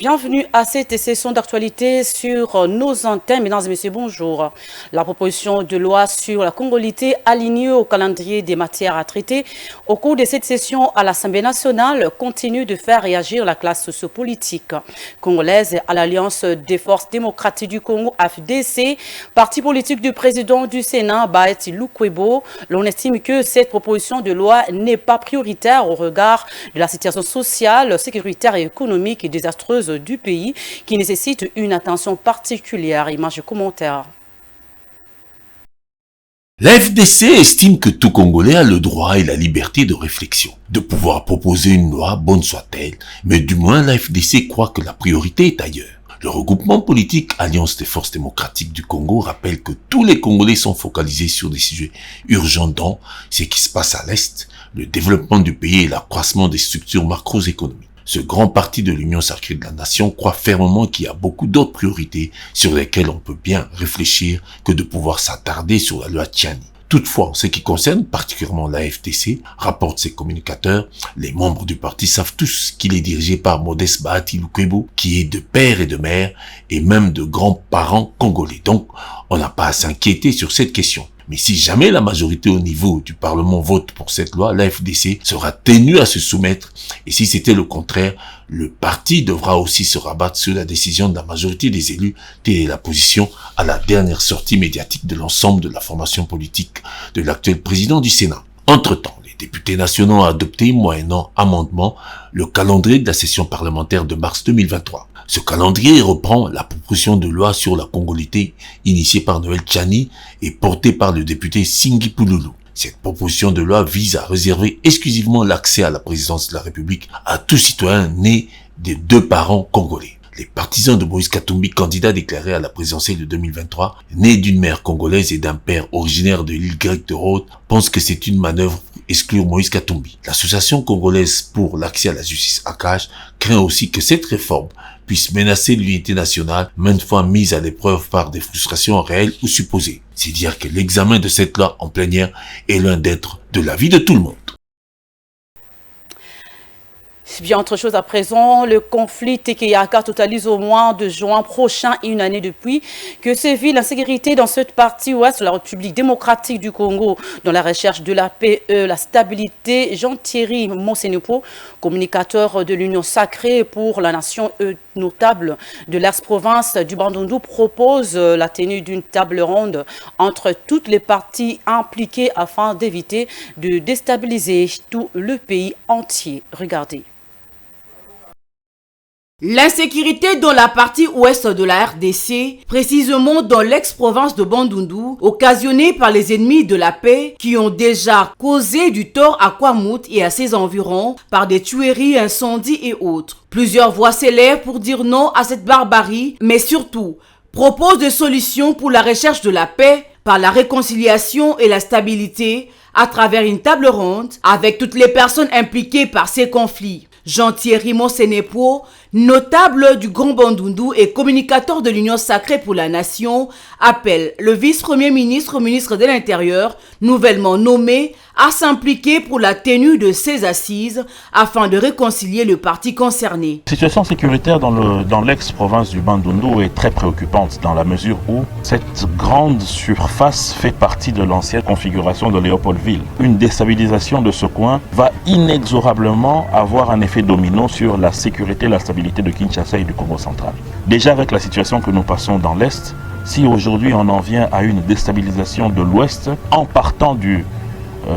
Bienvenue à cette session d'actualité sur nos antennes. Mesdames et messieurs, bonjour. La proposition de loi sur la congolité alignée au calendrier des matières à traiter au cours de cette session à l'Assemblée nationale continue de faire réagir la classe sociopolitique congolaise à l'Alliance des forces démocratiques du Congo, AFDC, parti politique du président du Sénat, Baeti Lukwebo. L'on estime que cette proposition de loi n'est pas prioritaire au regard de la situation sociale, sécuritaire et économique désastreuse du pays qui nécessite une attention particulière. Image et commentaire. La FDC estime que tout Congolais a le droit et la liberté de réflexion, de pouvoir proposer une loi, bonne soit-elle, mais du moins la FDC croit que la priorité est ailleurs. Le regroupement politique Alliance des forces démocratiques du Congo rappelle que tous les Congolais sont focalisés sur des sujets urgents dont ce qui se passe à l'Est, le développement du pays et l'accroissement des structures macroéconomiques. Ce grand parti de l'Union sacrée de la nation croit fermement qu'il y a beaucoup d'autres priorités sur lesquelles on peut bien réfléchir que de pouvoir s'attarder sur la loi Tchani. Toutefois, en ce qui concerne particulièrement la FDC, rapportent ses communicateurs, les membres du parti savent tous qu'il est dirigé par Modeste Bahati Lukwebo, qui est de père et de mère, et même de grands-parents congolais. Donc, on n'a pas à s'inquiéter sur cette question. Mais si jamais la majorité au niveau du Parlement vote pour cette loi, la FDC sera tenue à se soumettre. Et si c'était le contraire, le parti devra aussi se rabattre sur la décision de la majorité des élus. Telle est la position à la dernière sortie médiatique de l'ensemble de la formation politique de l'actuel président du Sénat. Entre-temps, les députés nationaux ont adopté, moyennant amendement, le calendrier de la session parlementaire de mars 2023. Ce calendrier reprend la proposition de loi sur la congolité initiée par Noël Tchani et portée par le député Singi Pouloulou. Cette proposition de loi vise à réserver exclusivement l'accès à la présidence de la République à tout citoyen né des deux parents congolais. Les partisans de Moïse Katumbi, candidat déclaré à la présidentielle de 2023, né d'une mère congolaise et d'un père originaire de l'île grecque de Rhodes, pensent que c'est une manœuvre pour exclure Moïse Katumbi. L'association congolaise pour l'accès à la justice ACAJ craint aussi que cette réforme puisse menacer l'unité nationale, maintes fois mise à l'épreuve par des frustrations réelles ou supposées. C'est dire que l'examen de cette loi en plénière est loin d'être de l'avis de tout le monde. Bien, autre chose à présent, le conflit Tekeyaka totalise au mois de juin prochain une année depuis que sévit l'insécurité dans cette partie ouest de la République démocratique du Congo. Dans la recherche de la paix et la stabilité, Jean-Thierry Monsenepo, communicateur de l'Union sacrée pour la nation notable de l'ex-province du Bandundu, propose la tenue d'une table ronde entre toutes les parties impliquées afin d'éviter de déstabiliser tout le pays entier. Regardez. L'insécurité dans la partie ouest de la RDC, précisément dans l'ex-province de Bandundu, occasionnée par les ennemis de la paix qui ont déjà causé du tort à Kwamouth et à ses environs par des tueries, incendies et autres. Plusieurs voix s'élèvent pour dire non à cette barbarie, mais surtout proposent des solutions pour la recherche de la paix par la réconciliation et la stabilité à travers une table ronde avec toutes les personnes impliquées par ces conflits. Jean-Thierry Monsenepo, notable du Grand Bandundu et communicateur de l'Union sacrée pour la nation, appelle le vice-premier ministre, ministre de l'Intérieur, nouvellement nommé, à s'impliquer pour la tenue de ces assises afin de réconcilier le parti concerné. La situation sécuritaire dans l'ex-province du Bandundu est très préoccupante dans la mesure où cette grande surface fait partie de l'ancienne configuration de Léopoldville. Une déstabilisation de ce coin va inexorablement avoir un effet domino sur la sécurité et la stabilité de Kinshasa et du Congo central. Déjà avec la situation que nous passons dans l'Est, si aujourd'hui on en vient à une déstabilisation de l'Ouest en partant du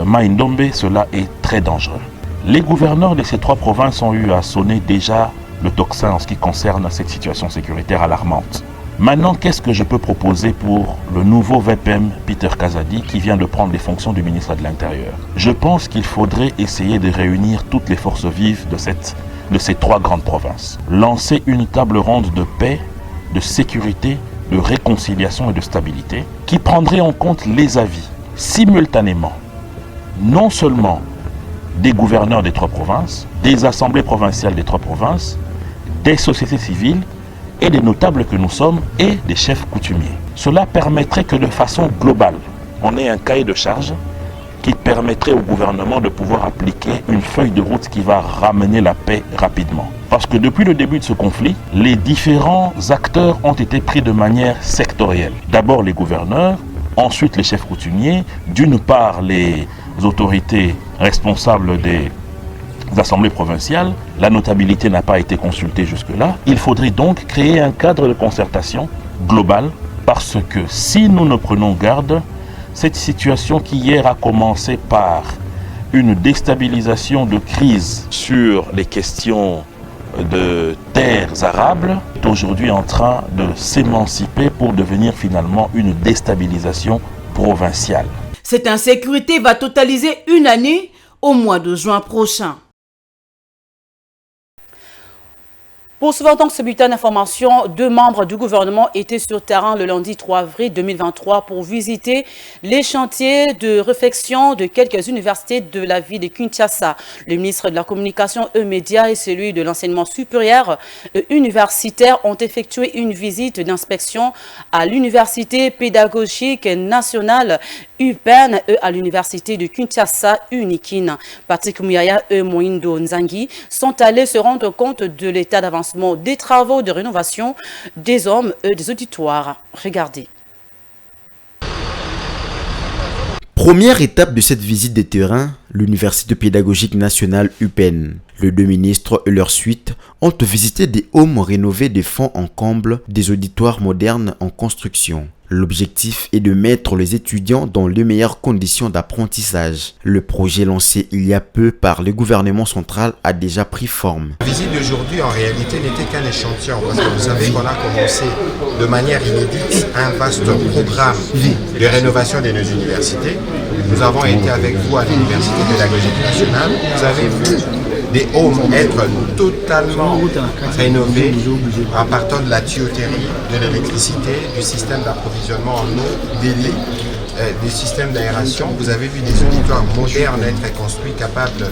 Mai-Ndombe, cela est très dangereux. Les gouverneurs de ces trois provinces ont eu à sonner déjà le tocsin en ce qui concerne cette situation sécuritaire alarmante. Maintenant, qu'est-ce que je peux proposer pour le nouveau VPM Peter Kazadi qui vient de prendre les fonctions du ministre de l'Intérieur? Je pense qu'il faudrait essayer de réunir toutes les forces vives de ces trois grandes provinces. Lancer une table ronde de paix, de sécurité, de réconciliation et de stabilité qui prendrait en compte les avis simultanément non seulement des gouverneurs des trois provinces, des assemblées provinciales des trois provinces, des sociétés civiles et des notables que nous sommes et des chefs coutumiers. Cela permettrait que de façon globale, on ait un cahier de charge qui permettrait au gouvernement de pouvoir appliquer une feuille de route qui va ramener la paix rapidement. Parce que depuis le début de ce conflit, les différents acteurs ont été pris de manière sectorielle. D'abord les gouverneurs, ensuite les chefs coutumiers, d'une part les autorités responsables des assemblées provinciales. La notabilité n'a pas été consultée jusque-là. Il faudrait donc créer un cadre de concertation global parce que si nous ne prenons garde, cette situation qui hier a commencé par une déstabilisation de crise sur les questions de terres arables est aujourd'hui en train de s'émanciper pour devenir finalement une déstabilisation provinciale. Cette insécurité va totaliser une année au mois de juin prochain. Poursuivant donc ce bulletin d'information, 2 membres du gouvernement étaient sur terrain le lundi 3 avril 2023 pour visiter les chantiers de réflexion de quelques universités de la ville de Kinshasa. Le ministre de la Communication et Médias et celui de l'enseignement supérieur et universitaire ont effectué une visite d'inspection à l'université pédagogique nationale UPEN et à l'université de Kinshasa Unikin. Patrick Muyaya et Moindo Nzangi sont allés se rendre compte de l'état d'avancement des travaux de rénovation des hommes et des auditoires. Regardez. Première étape de cette visite de terrain, l'Université pédagogique nationale UPEN. Les 2 ministres et leur suite ont visité des homes rénovés de fond en comble, des auditoires modernes en construction. L'objectif est de mettre les étudiants dans les meilleures conditions d'apprentissage. Le projet lancé il y a peu par le gouvernement central a déjà pris forme. La visite d'aujourd'hui en réalité n'était qu'un échantillon parce que vous savez qu'on a commencé de manière inédite un vaste programme de rénovation de nos universités. Nous avons été avec vous à l'Université pédagogique nationale. Vous avez vu des homes être totalement rénovés en partant de la tuyauterie, de l'électricité, du système d'approvisionnement en eau, des lits, des systèmes d'aération. Vous avez vu des auditoires modernes être construits capables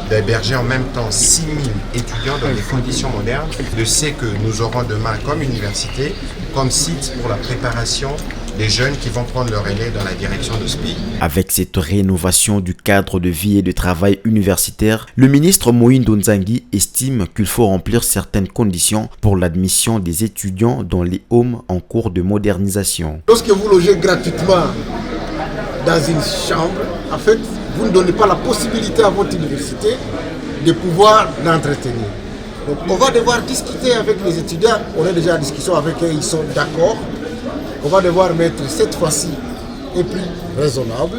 d'héberger en même temps 6 000 étudiants dans des conditions modernes, de ce que nous aurons demain comme université, comme site pour la préparation des jeunes qui vont prendre leur relais dans la direction de ce pays. Avec cette rénovation du cadre de vie et de travail universitaire, le ministre Moindo Nzangi estime qu'il faut remplir certaines conditions pour l'admission des étudiants dans les homes en cours de modernisation. Lorsque vous logez gratuitement dans une chambre, en fait, vous ne donnez pas la possibilité à votre université de pouvoir l'entretenir. Donc on va devoir discuter avec les étudiants, on est déjà en discussion avec eux, ils sont d'accord. On va devoir mettre cette fois-ci un prix raisonnable,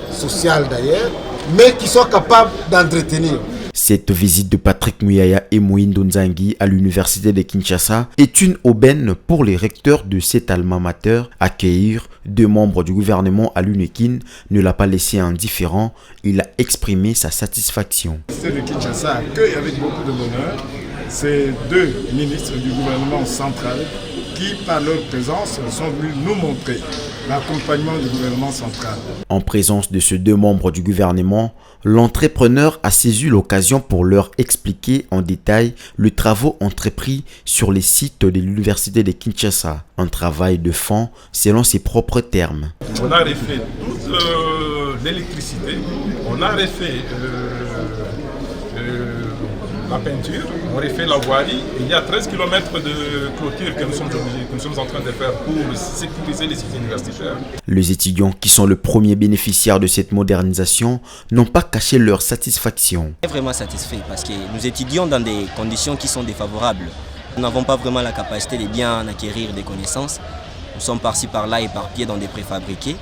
social d'ailleurs, mais qui soit capable d'entretenir. Cette visite de Patrick Muyaya et Moindo Nzangi à l'université de Kinshasa est une aubaine pour les recteurs de cet alma mater. Accueillir 2 membres du gouvernement à l'UNIKIN ne l'a pas laissé indifférent, il a exprimé sa satisfaction. L'université de Kinshasa accueille avec beaucoup de bonheur ces 2 ministres du gouvernement central qui, par leur présence, sont venus nous montrer l'accompagnement du gouvernement central. En présence de ces 2 membres du gouvernement, l'entrepreneur a saisi l'occasion pour leur expliquer en détail les travaux entrepris sur les sites de l'université de Kinshasa. Un travail de fond selon ses propres termes. On a refait toute l'électricité, on a refait la peinture, on refait la voirie. Il y a 13 km de clôture que nous sommes en train de faire pour sécuriser les sites universitaires. Les étudiants qui sont le premier bénéficiaire de cette modernisation n'ont pas caché leur satisfaction. On est vraiment satisfait parce que nous étudions dans des conditions qui sont défavorables. Nous n'avons pas vraiment la capacité de bien acquérir des connaissances. Nous sommes par-ci par-là éparpillés dans des préfabriqués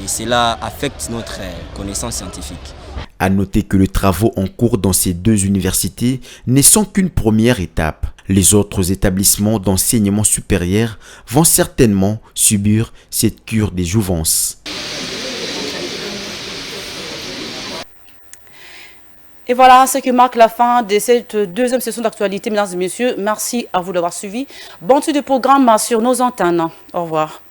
et cela affecte notre connaissance scientifique. À noter que les travaux en cours dans ces 2 universités ne sont qu'une première étape. Les autres établissements d'enseignement supérieur vont certainement subir cette cure des jouvences. Et voilà ce qui marque la fin de cette 2e session d'actualité, mesdames et messieurs. Merci à vous d'avoir suivi. Bonne suite de programme sur nos antennes. Au revoir.